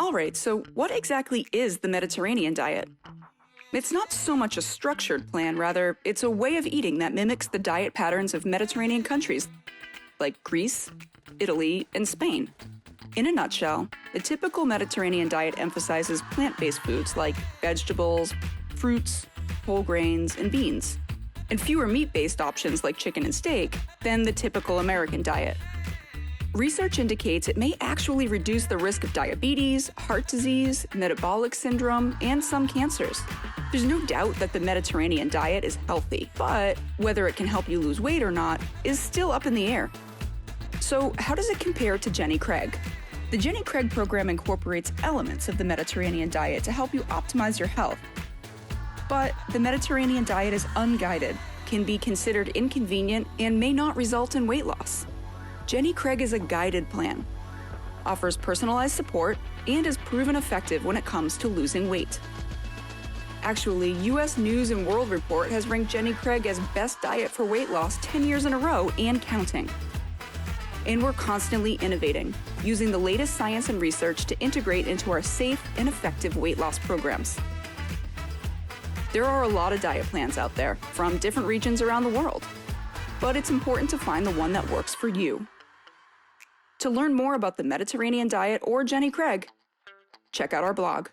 Alright, so what exactly is the Mediterranean diet? It's not so much a structured plan, rather, it's a way of eating that mimics the diet patterns of Mediterranean countries like Greece, Italy, and Spain. In a nutshell, the typical Mediterranean diet emphasizes plant-based foods like vegetables, fruits, whole grains, and beans, and fewer meat-based options like chicken and steak than the typical American diet. Research indicates it may actually reduce the risk of diabetes, heart disease, metabolic syndrome, and some cancers. There's no doubt that the Mediterranean diet is healthy, but whether it can help you lose weight or not is still up in the air. So how does it compare to Jenny Craig? The Jenny Craig program incorporates elements of the Mediterranean diet to help you optimize your health. But the Mediterranean diet is unguided, can be considered inconvenient, and may not result in weight loss. Jenny Craig is a guided plan, offers personalized support, and is proven effective when it comes to losing weight. Actually, US News & World Report has ranked Jenny Craig as best diet for weight loss 10 years in a row and counting. And we're constantly innovating, using the latest science and research to integrate into our safe and effective weight loss programs. There are a lot of diet plans out there from different regions around the world, but it's important to find the one that works for you. To learn more about the Mediterranean diet or Jenny Craig, check out our blog.